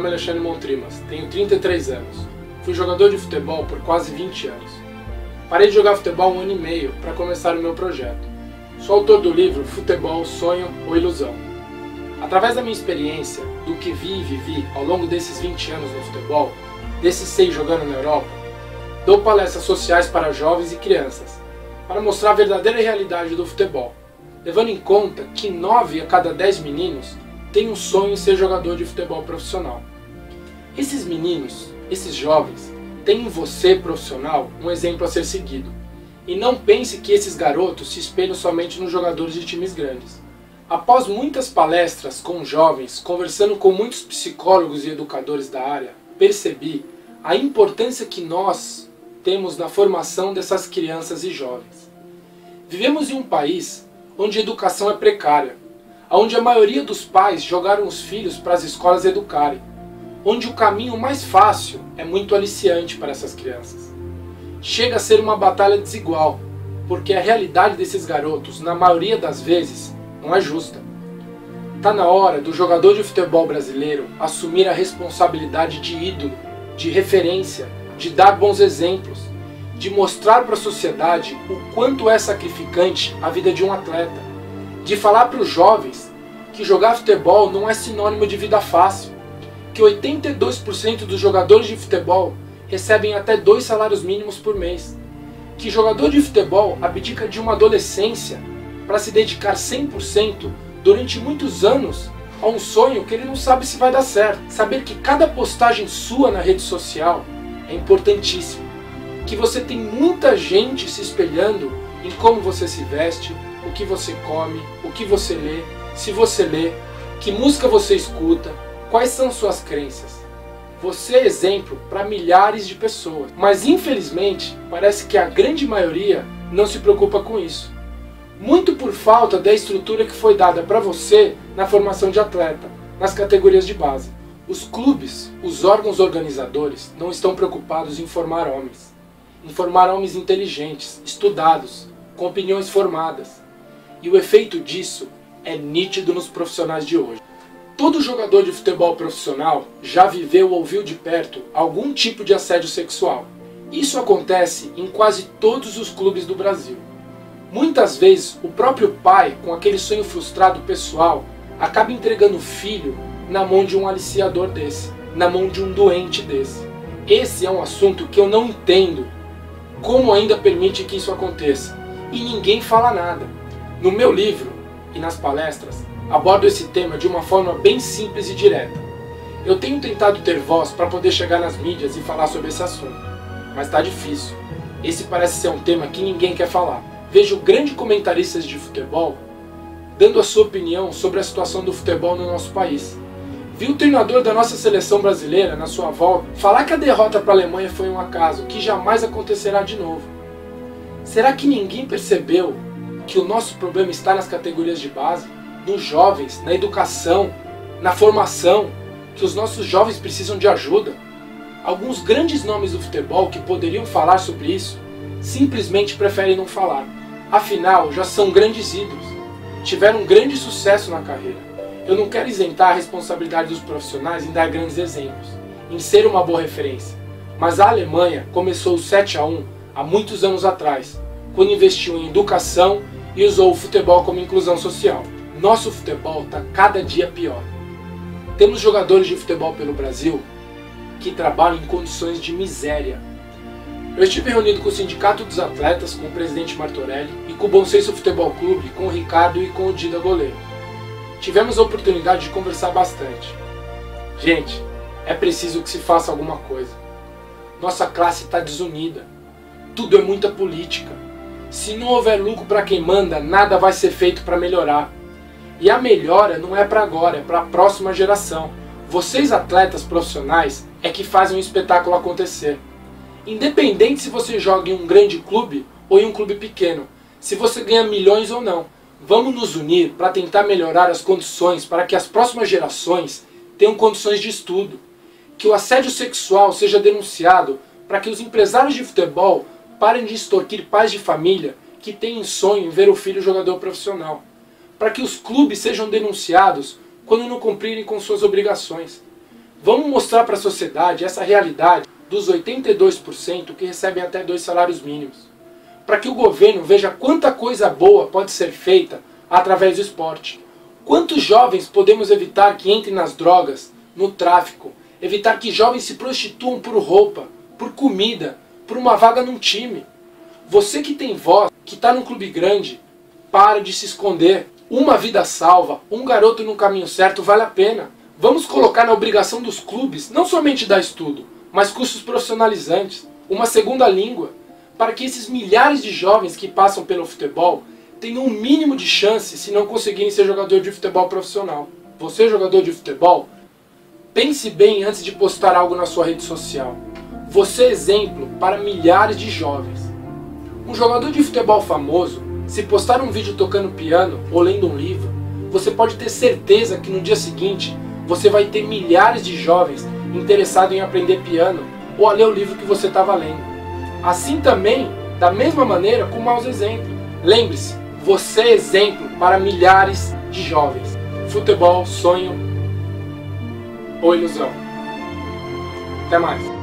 nome é Alexandre Montrimas, tenho 33 anos. Fui jogador de futebol por quase 20 anos. Parei de jogar futebol há 1 ano e meio para começar o meu projeto. Sou autor do livro Futebol, Sonho ou Ilusão. Através da minha experiência, do que vi e vivi ao longo desses 20 anos no futebol, desses 6 jogando na Europa, dou palestras sociais para jovens e crianças, para mostrar a verdadeira realidade do futebol, levando em conta que 9 a cada 10 meninos têm um sonho em ser jogador de futebol profissional. Esses meninos, esses jovens, têm em você, profissional, um exemplo a ser seguido. E não pense que esses garotos se espelham somente nos jogadores de times grandes. Após muitas palestras com jovens, conversando com muitos psicólogos e educadores da área, percebi a importância que nós temos na formação dessas crianças e jovens. Vivemos em um país onde a educação é precária, onde a maioria dos pais jogaram os filhos para as escolas educarem, onde o caminho mais fácil é muito aliciante para essas crianças. Chega a ser uma batalha desigual, porque a realidade desses garotos, na maioria das vezes, não é justa. Está na hora do jogador de futebol brasileiro assumir a responsabilidade de ídolo, de referência, de dar bons exemplos, de mostrar para a sociedade o quanto é sacrificante a vida de um atleta, de falar para os jovens que jogar futebol não é sinônimo de vida fácil, que 82% dos jogadores de futebol recebem até 2 salários mínimos por mês, que jogador de futebol abdica de uma adolescência para se dedicar 100% durante muitos anos a um sonho que ele não sabe se vai dar certo. Saber que cada postagem sua na rede social é importantíssimo, que você tem muita gente se espelhando em como você se veste, o que você come, o que você lê, se você lê, que música você escuta, quais são suas crenças. Você é exemplo para milhares de pessoas, mas infelizmente parece que a grande maioria não se preocupa com isso. Muito por falta da estrutura que foi dada para você na formação de atleta, nas categorias de base. Os clubes, os órgãos organizadores não estão preocupados em formar homens inteligentes, estudados, com opiniões formadas. E o efeito disso é nítido nos profissionais de hoje. Todo jogador de futebol profissional já viveu ou viu de perto algum tipo de assédio sexual. Isso acontece em quase todos os clubes do Brasil. Muitas vezes o próprio pai, com aquele sonho frustrado pessoal, acaba entregando o filho na mão de um aliciador desse, na mão de um doente desse. Esse é um assunto que eu não entendo como ainda permite que isso aconteça. E ninguém fala nada. No meu livro e nas palestras, abordo esse tema de uma forma bem simples e direta. Eu tenho tentado ter voz para poder chegar nas mídias e falar sobre esse assunto, mas está difícil. Esse parece ser um tema que ninguém quer falar. Vejo grandes comentaristas de futebol dando a sua opinião sobre a situação do futebol no nosso país. Vi o treinador da nossa seleção brasileira, na sua volta, falar que a derrota para a Alemanha foi um acaso, que jamais acontecerá de novo. Será que ninguém percebeu que o nosso problema está nas categorias de base, nos jovens, na educação, na formação, que os nossos jovens precisam de ajuda? Alguns grandes nomes do futebol que poderiam falar sobre isso simplesmente preferem não falar. Afinal, já são grandes ídolos, tiveram um grande sucesso na carreira. Eu não quero isentar a responsabilidade dos profissionais em dar grandes exemplos, em ser uma boa referência. Mas a Alemanha começou o 7-1 há muitos anos atrás, quando investiu em educação e usou o futebol como inclusão social. Nosso futebol está cada dia pior. Temos jogadores de futebol pelo Brasil que trabalham em condições de miséria. Eu estive reunido com o Sindicato dos Atletas, com o presidente Martorelli, e com o Bom Senso Futebol Clube, com o Ricardo e com o Dida Goleiro. Tivemos a oportunidade de conversar bastante. Gente, é preciso que se faça alguma coisa. Nossa classe está desunida. Tudo é muita política. Se não houver lucro para quem manda, nada vai ser feito para melhorar. E a melhora não é para agora, é para a próxima geração. Vocês, atletas profissionais, é que fazem o espetáculo acontecer. Independente se você joga em um grande clube ou em um clube pequeno, se você ganha milhões ou não, vamos nos unir para tentar melhorar as condições para que as próximas gerações tenham condições de estudo. Que o assédio sexual seja denunciado para que os empresários de futebol parem de extorquir pais de família que têm sonho em ver o filho jogador profissional. Para que os clubes sejam denunciados quando não cumprirem com suas obrigações. Vamos mostrar para a sociedade essa realidade dos 82% que recebem até 2 salários mínimos, para que o governo veja quanta coisa boa pode ser feita através do esporte. Quantos jovens podemos evitar que entrem nas drogas, no tráfico, evitar que jovens se prostituam por roupa, por comida, por uma vaga num time. Você que tem voz, que está num clube grande, para de se esconder. Uma vida salva, um garoto no caminho certo vale a pena. Vamos colocar na obrigação dos clubes, não somente dar estudo, mas cursos profissionalizantes, uma segunda língua, para que esses milhares de jovens que passam pelo futebol tenham um mínimo de chance se não conseguirem ser jogador de futebol profissional. Você, jogador de futebol, pense bem antes de postar algo na sua rede social. Você é exemplo para milhares de jovens. Um jogador de futebol famoso, se postar um vídeo tocando piano ou lendo um livro, você pode ter certeza que no dia seguinte você vai ter milhares de jovens interessados em aprender piano ou a ler o livro que você estava lendo. Assim também, da mesma maneira, com maus exemplos. Lembre-se, você é exemplo para milhares de jovens. Futebol, sonho ou ilusão? Até mais.